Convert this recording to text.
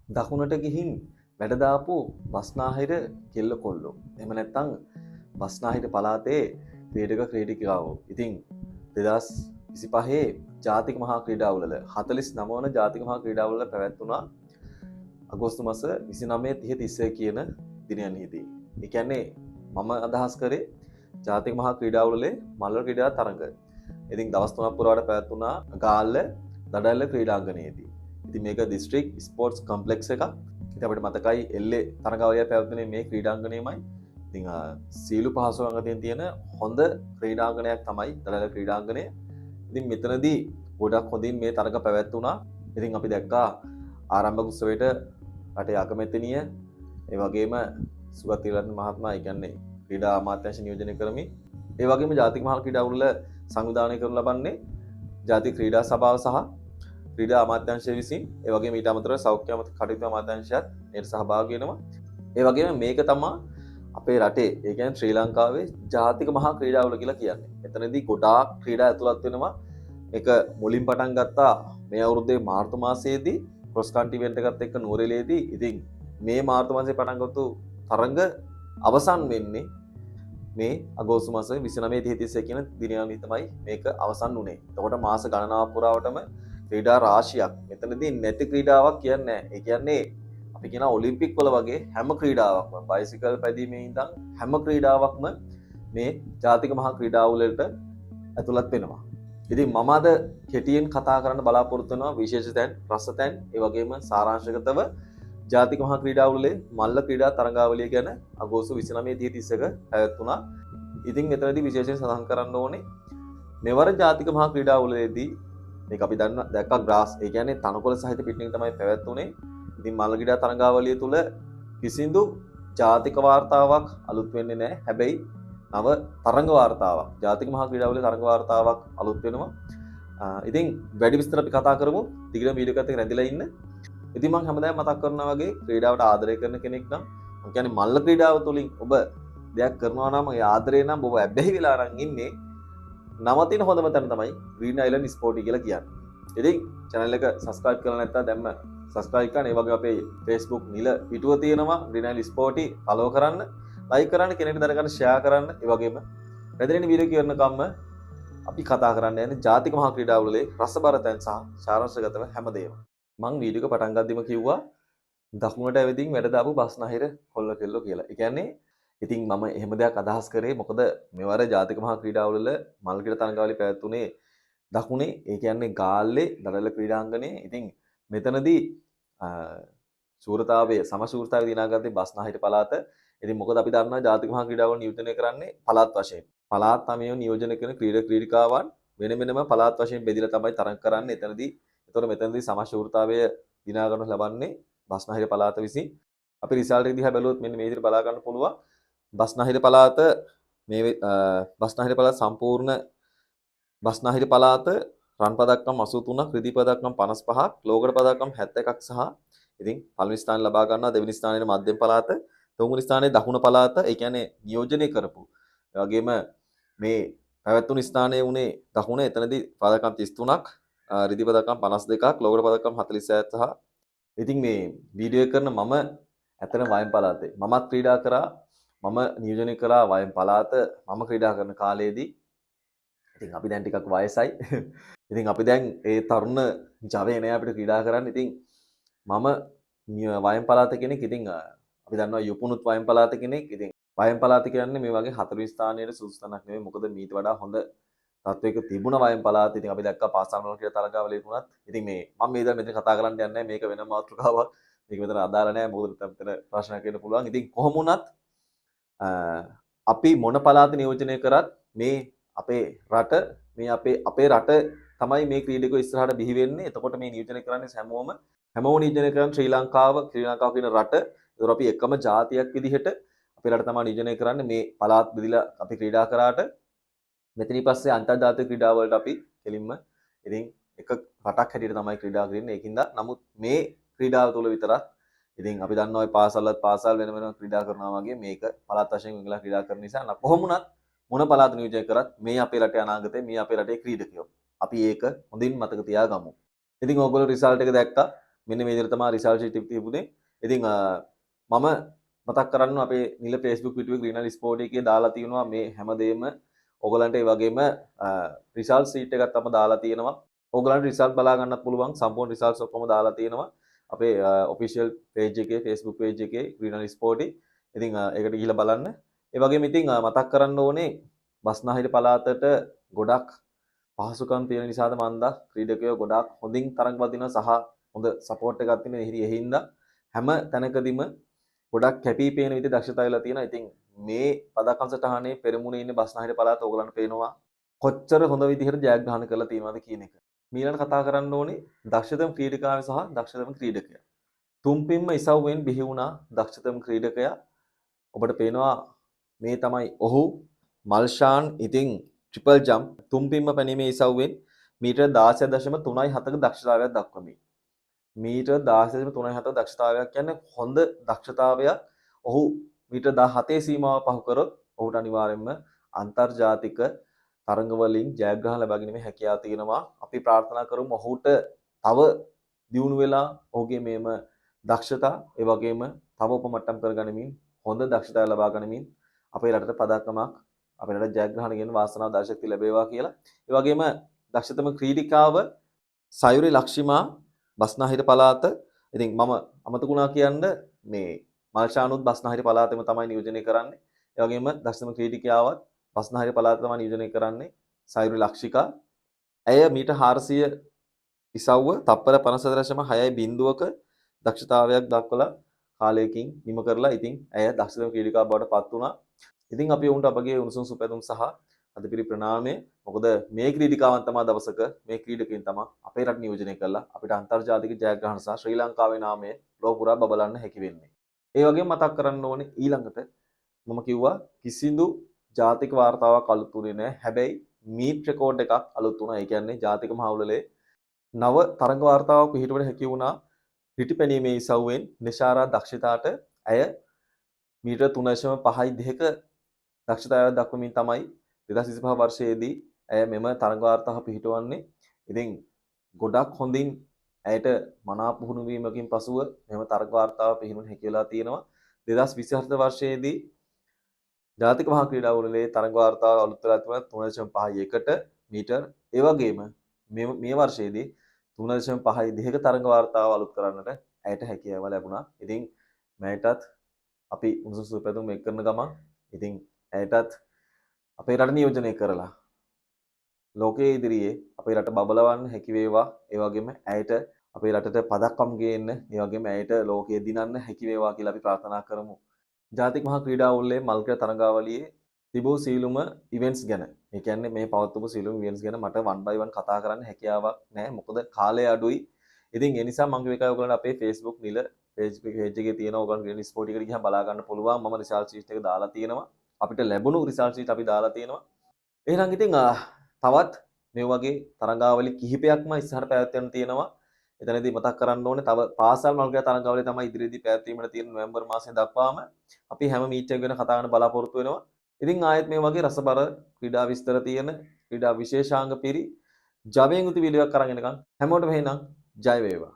දකුණට ගිහින් වැඩ දාපු බස්නාහිර කෙල්ල කොල්ලෝ. එහෙම නැත්නම් බස්නාහිර පළාතේ ක්‍රීඩක ක්‍රීඩිකාවෝ. ඉතින් 2025 ජාතික මහා ක්‍රීඩාවල 49 වන ජාතික මහා ක්‍රීඩාවල පැවැත්වුණා අගෝස්තු මාස 29 30 31 කියන දිනයන්හිදී. ඒ කියන්නේ මම අදහස් කරේ ජාතික මහා ක්‍රීඩාවලේ මල්ල ක්‍රීඩා තරඟ. ඉතින් දවස් 3ක් පුරාවට පැවැත්වුණා ගාල්ල දඩැල්ල ක්‍රීඩාංගණයේදී. ඉතින් මේක දිස්ත්‍රික් ස්පෝර්ට්ස් කම්ප්ලෙක්ස් එකක්. ඉතින් අපිට මතකයි එල්ලේ තරඟාවලිය පැවැත්වුණේ මේ ක්‍රීඩාංගණයමයි. ඉතින් සීලු පහසුකම් අතරින් තියෙන හොඳ ක්‍රීඩාංගණයක් තමයි දඩැල්ල ක්‍රීඩාංගණය. ඉතින් මෙතනදී ගොඩක් හොඳින් මේ තරඟ පැවැත්වුණා. ඉතින් අපි දැක්කා ආරම්භක උත්සවයට රටේ අගමැතිනිය ඒ වගේම සුගත් තිලරත්න මහත්මයා කියන්නේ ක්‍රීඩා අමාත්‍යාංශ නියෝජනය කරමින් ඒ වගේම ජාතික මහා ක්‍රීඩාවල සංවිධානය කරනු ලබන්නේ ජාතික ක්‍රීඩා සභාව සහ ක්‍රීඩා අමාත්‍යාංශය විසින් ඒ වගේම ඊට අමතරව සෞඛ්‍ය කටයුතු අමාත්‍යාංශයත් ඒකට සහභාගී වෙනවා. ඒ වගේම මේක තමයි අපේ රටේ ඒ කියන්නේ ශ්‍රී ලංකාවේ ජාතික මහා ක්‍රීඩාවල කියලා කියන්නේ. එතනදී ගොඩාක් ක්‍රීඩා ඇතුළත් වෙනවා. ඒක මුලින් පටන් ගත්තා මේ අවුරුද්දේ මාර්තු මාසයේදී ක්‍රොස් කන්ට්‍රි ඉවෙන්ට් එකත් එක්ක නුවරඑළියේදී. ඉතින් මේ මාර්තු මාසයේ පටන් ගත්තු තරඟ අවසන් වෙන්නේ මේ අගෝස්තු මාස 29 31 කියන දිනයන්හි තමයි මේක අවසන් වුණේ. එතකොට මාස ගණනාවක් පුරාවටම ක්‍රීඩා රාශියක්. මෙතනදී නැති ක්‍රීඩාවක් කියන්නේ නැහැ. ඒ කියන්නේ අපි කියන ඔලිම්පික් වල වගේ හැම ක්‍රීඩාවක්ම බයිසිකල් පැදීමේ ඉඳන් හැම ක්‍රීඩාවක්ම මේ ජාතික මහා ක්‍රීඩාවලට ඇතුළත් වෙනවා. ඉතින් මම අද කෙටියෙන් කතා කරන්න බලාපොරොත්තු වෙනවා විශේෂ තැන්, රස තැන්, ඒ වගේම සාරාංශගතව ජාතික මහා ක්‍රීඩාවලේ මල්ල ක්‍රීඩා තරඟාවලිය ගැන අගෝස්තු 29 30 31 පැවැත්වුණා. ඉතින් මෙතනදී විශේෂයෙන් සඳහන් කරන්න ඕනේ මෙවර ජාතික මහා ක්‍රීඩාවලදී මේක අපි දැක්කා ග්‍රාස් ඒ කියන්නේ තනකොළ සහිත පිටින් තමයි පැවැත්වුනේ. ඉතින් මල්ල ක්‍රීඩා තරඟාවලිය තුල කිසිදු ජාතික වාර්තාවක් අලුත් වෙන්නේ නැහැ. හැබැයි නව තරඟ වාර්තාවක් ජාතික මහා ක්‍රීඩාවලේ තරඟ වාර්තාවක් අලුත් වෙනවා. ඉතින් වැඩි විස්තර අපි කතා කරමු. දිගටම වීඩියෝ එකත් එක්ක රැඳිලා ඉන්න. ඉතින් මම හැමදාම මතක් කරනවා වගේ ක්‍රීඩාවට ආදරය කරන කෙනෙක් නම් මම කියන්නේ මල්ල ක්‍රීඩාව තුළින් ඔබ දෙයක් කරනවා නම් ඒ ආදරේ නම් ඔබ ඇබ්බැහි වෙලා අරන් ඉන්නේ නවතින හොඳම තැන තමයි ග්‍රීන් අයිලන්ඩ් ස්පෝර්ටි කියලා කියන්නේ. ඉතින් channel එක subscribe කරලා නැත්නම් දැම්ම subscribe කරන්න. ඒ වගේ අපේ Facebook නිල පිටුව තියෙනවා ග්‍රීන් අයිලන්ඩ් ස්පෝර්ටි follow කරන්න, like කරන්න, කෙනෙක්ට දැනගන්න share කරන්න. ඒ වගේම රැඳෙන වීඩියෝ කියනකම්ම අපි කතා කරන්න යන්නේ ජාතික මහා ක්‍රීඩාවලේ රසබර තැන් සහ සාරාංශගතව හැමදේම. මං වීඩියෝ එක පටන් ගද්දිම කිව්වා දකුණට ඇවිදින් වැඩ දාපු බස්නාහිර කොල්ල කෙල්ලෝ කියලා. ඒ කියන්නේ ඉතින් මම එහෙම දෙයක් අදහස් කරේ මොකද මෙවර ජාතික මහා ක්‍රීඩාවල මල් ක්‍රීඩා තරඟාවලිය පැවැත්වුණේ දකුණේ ඒ කියන්නේ ගාල්ලේ දඩල ක්‍රීඩාංගණයේ. ඉතින් මෙතනදී ශූරතාවය සමශූරතාවය දිනාගත්තේ බස්නාහිර පළාත. ඉතින් මොකද අපි දන්නවා ජාතික මහා ක්‍රීඩාවල නියෝජනය කරන්නේ පළාත් වශයෙන්. පළාත් තමයෝ නියෝජනය කරන ක්‍රීඩිකාවන් වෙන වෙනම පළාත් වශයෙන් බෙදලා තමයි තරඟ කරන්නේ. එතනදී එතකොට මෙතනදී සමශූරතාවය දිනා ගන්න ලබන්නේ බස්නාහිර පළාත විසින්. අපි රිසල්ට් එක දිහා බැලුවොත් මෙන්න මේ විදිහට බලා ගන්න පුළුවන්. බස්නාහිර පළාත මේ බස්නාහිර පළාත සම්පූර්ණ බස්නාහිර පළාත රන් පදක්කම් 83ක්, රිදී පදක්කම් 55ක්, ලෝකඩ පදක්කම් 71ක් සහ ඉතින් පළවෙනි ස්ථානය ලබා ගන්නවා. දෙවෙනි ස්ථානයේ මධ්‍යම පළාත, තුන්වෙනි ස්ථානයේ දකුණු පළාත. ඒ කියන්නේ නියෝජනය කරපු. ඒ වගේම මේ පැවැත්වුණු ස්ථානයේ උනේ දකුණ. එතනදී පදක්කම් 33ක්, රිදී පදක්කම් 52ක්, ලෝකඩ පදක්කම් 47 සහ ඉතින් මේ වීඩියෝ එක කරන මම ඇත්තටම වයම් පළාතේ මමත් ක්‍රීඩා කරා. මම නියෝජනය කරා වයම් පළාත මම ක්‍රීඩා කරන කාලයේදී. ඉතින් අපි දැන් ටිකක් වයසයි. ඉතින් අපි දැන් ඒ තරුණ ජවය නෑ අපිට ක්‍රීඩා කරන්න. ඉතින් මම වයම් පළාත කෙනෙක්. ඉතින් අපි දන්නවා යුපුනුත් වයම් පළාත කෙනෙක්. ඉතින් වයම් පළාත කියන්නේ මේ වගේ 40 ස්ථානයේ සුදුසු තැනක් නෙවෙයි. මොකද මීට වඩා හොඳ තත්වයක තිබුණ වයම් පළාත. ඉතින් අපි දැක්කා පාසල් වල කියලා තරගාවලිය තුනත්. ඉතින් මේ මම මේ දැන් මෙතන කතා කරන්න යන්නේ නැහැ. මේක වෙන මාතෘකාවක්. මේක මෙතන අදාළ නැහැ. මොකද මෙතන ප්‍රශ්නයක් එන්න පුළුවන්. ඉතින් කොහොම වුණත් අපි මොන පළාත නියෝජනය කරත් මේ අපේ රට මේ අපේ රට තමයි මේ ක්‍රීඩකයෝ ඉස්සරහට බිහි වෙන්නේ. එතකොට මේ නියෝජනය කරන්නේ හැමෝම නියෝජනය කරන්නේ ශ්‍රී ලංකාව කියන රට. ඒතර අපි එකම ජාතියක් විදිහට අපේ රට තමයි නියෝජනය කරන්නේ. මේ පළාත් බෙදලා අපි ක්‍රීඩා කරාට මෙතනින් පස්සේ අන්තර්ජාතික ක්‍රීඩා වලට අපි කෙලින්ම ඉතින් එක රටක් හැටියට තමයි ක්‍රීඩා කරන්නේ. ඒකින්ද නමුත් මේ ක්‍රීඩාව තුළ විතරක් ඉතින් අපි දන්නවා ඔය පාසල් වෙන වෙනම ක්‍රීඩා කරනවා වගේ මේක පළාත් වශයෙන් වෙනලා ක්‍රීඩා කරන නිසා කොහොම වුණත් මොන පළාත නියෝජනය කරත් මේ අපේ රටේ අනාගතේ මේ අපේ රටේ ක්‍රීඩකයෝ. අපි ඒක හොඳින් මතක තියාගමු. ඉතින් ඕගොල්ලෝ රිසල්ට් එක දැක්කා. මෙන්න මේ විදිහට තමයි රිසල්ට් ෂීට් එක තිබුණේ. ඉතින් මම මතක් කරන්න අපේ නිල Facebook පිටුවේ ග්‍රීනල් ස්පෝර්ට් එකේ දාලා තියෙනවා මේ හැමදේම ඔයගලන්ට ඒ වගේම රිසල්ට් ෂීට් එකක් තමයි දාලා තියෙනවා. ඔයගලන්ට රිසල්ට් බලා ගන්නත් පුළුවන්. සම්පූර්ණ රිසල්ට්ස් ඔක්කොම දාලා තියෙනවා. අපේ ඔෆිෂියල් පේජ් එකේ Facebook පේජ් එකේ ග්‍රීනල් ස්පෝර්ටි. ඉතින් ඒකට ගිහිල්ලා බලන්න. ඒ වගේම ඉතින් මතක් කරන්න ඕනේ බස්නාහිර පළාතට ගොඩක් පහසුකම් තියෙන නිසාද මන්දා ක්‍රීඩකයෝ ගොඩක් හොඳින් තරඟ වදිනවා සහ හොඳ සපෝට් එකක් තියෙන ඒ හින්දා හැම තැනකදීම ගොඩක් කැපිපේන විදිහට දක්ෂතාවය වෙලා තියෙනවා. ඉතින් මේ පදක්කම් සටහනේ පෙරමුණේ ඉන්න බස්නාහිර පළාත ඕගලන්ට පේනවා කොච්චර හොඳ විදිහට ජයග්‍රහණ කරලා තියෙනවද කියන එක. මීළඟ කතා කරන්න ඕනේ දක්ෂතම ක්‍රීඩකාව සහ දක්ෂතම ක්‍රීඩකයා. තුම්පින්ම ඉසව්වෙන් බිහි වුණා දක්ෂතම ක්‍රීඩකයා. ඔබට පේනවා මේ තමයි ඔහු මල්ෂාන්. ඉතින් ට්‍රිපල් ජම්ප් තුම්පින්ම පැනීමේ ඉසව්වෙන් මීටර් 16.37ක දක්ෂතාවයක් දක්වමින්. මීටර් 16.37ක දක්ෂතාවයක් කියන්නේ හොඳ දක්ෂතාවයක්. ඔහු මීටර් 17 සීමාව පහු කරොත් ඔහුට අනිවාර්යයෙන්ම අන්තර්ජාතික තරඟ වලින් ජයග්‍රහණ ලබා ගැනීමේ හැකියාව තියෙනවා. අපි ප්‍රාර්ථනා කරමු ඔහුට තව දියුණු වෙලා ඔහුගේ මේම දක්ෂතා ඒ වගේම තව උපමට්ටම් කරගනිමින් හොඳ දක්ෂතාවය ලබා ගනිමින් අපේ රටට පදක්කමක් අපේ රට ජයග්‍රහණ ගෙන වාසනාව දාශක්තිය ලැබේවා කියලා. ඒ වගේම දක්ෂතම ක්‍රීඩිකාව සයුරි ලක්ෂිමා බස්නාහිර පළාත. ඉතින් මම අමතකුණා කියන්න මේ මල්ෂානුත් බස්නාහිර පළාතෙම තමයි නියෝජනය කරන්නේ. ඒ වගේම දක්ෂතම ක්‍රීඩිකාවත් බස්නාහිර පළාත තමයි නියෝජනය කරන්නේ සයුරි ලක්ෂිකා. ඇය මීටර් 400 ඉසව්ව තප්පර 54.6 දක්ෂතාවයක් දක්වලා කාලයකින් නිම කරලා ඉතින් ඇය දක්ෂතම ක්‍රීඩිකාවක් බවට පත් වුණා. ඉතින් අපි උන්ට අපගේ උණුසුම් සුපැතුම් සහ අදපිරි ප්‍රණාමය. මොකද මේ ක්‍රීඩිකාවන් තමයි දවසක මේ ක්‍රීඩකයන් තමයි අපේ රට නියෝජනය කරලා අපිට අන්තර්ජාතික ජයග්‍රහණ සහ ශ්‍රී ලංකාවේ නාමය ලෝක පුරා බබලන්න හැකි වෙන්නේ. ඒ වගේම මතක් කරන්න ඕනේ ඊළඟට මම කිව්වා කිසිදු ජාතික වාර්තාවක් අලුත් වුණේ නැහැ. හැබැයි මීට් රෙකෝඩ් එකක් අලුත් වුණා. ඒ කියන්නේ ජාතික මහවුලේ නව තරඟ වාර්තාවක් පිළිහිටුවට හැකි වුණා. පිටිපැනීමේ ඉසව්වෙන් නිශාරා දක්ෂිතාට ඇය මීටර් 3.52ක දක්ෂතාවයක් දක්වමින් තමයි 2025 වර්ෂයේදී ඇය මෙම තරඟ වාර්තාව පිළිහිටවන්නේ. ඉතින් ගොඩක් හොඳින් ඇයට මනාප පුහුණු වීමකින් පසුව මෙම තරඟ වාර්තාව පිළිහිටුවන්න හැකි වෙලා තියෙනවා. 2024 වර්ෂයේදී ජාතික මහා ක්‍රීඩාවලේ තරඟ වාර්තාව අලුත් වෙලා තිබුණා 3.51ට මීටර්. ඒ වගේම මේ වර්ෂයේදී 3.52ක තරඟ වාර්තාව අලුත් කරන්නට ඇයට හැකියාව ලැබුණා. ඉතින් මෑයටත් අපි උණුසුම් සුවපැතුම් එක් කරන ගමන් ඉතින් ඇයටත් අපේ රට නියෝජනය කරලා ලෝකයේ ඉදිරියේ අපේ රට බබලවන්න හැකි වේවා. ඒ වගේම ඇයට අපේ රටට පදක්කම් ගේන්න, ඒ වගේම ඇයට ලෝකයේ දිනන්න හැකි වේවා කියලා අපි ප්‍රාර්ථනා කරමු. ජාතික මහා ක්‍රීඩාවලේ මල්ක්‍රීඩා තරඟාවලියේ තිබූ සීලුම ඉවෙන්ට්ස් ගැන, ඒ කියන්නේ මේ පවත්වපු සීලුම ඉවෙන්ට්ස් ගැන මට 1 by 1 කතා කරන්න හැකියාවක් නැහැ. මොකද කාලය අඩුයි. ඉතින් ඒ නිසා මම කියව එකයි ඔයගොල්ලන්ට අපේ Facebook නිල page එකේ තියෙන ඔයගොල්ලන් ග්‍රීන් ස්පෝර්ට් එකට ගිහලා බලා ගන්න පුළුවන්. මම රිසල්ට් ෂීට් එක දාලා තියෙනවා. අපිට ලැබුණු රිසල්ට් ෂීට් අපි දාලා තියෙනවා. එහෙනම් ඉතින් තවත් මේ වගේ තරඟාවලි කිහිපයක්ම ඉස්සරහට පැවැත්වෙන්න තියෙනවා. එතනදී මතක් කරන්න ඕනේ තව පාසල් මල්ක්‍රීඩා තරඟාවලිය තමයි ඉදිරියේදී පැවැත්වීමට තියෙන නොවැම්බර් මාසයේ දක්වාම අපි හැම මීට් එක ගැන කතා කරන්න බලාපොරොත්තු වෙනවා. ඉතින් ආයෙත් මේ වගේ රසබර ක්‍රීඩා විස්තර තියෙන ක්‍රීඩා විශේෂාංග පිරි ජවයෙන් යුතු වීඩියෝවක් අරන් එනකම් හැමෝටම එහෙනම් ජය වේවා.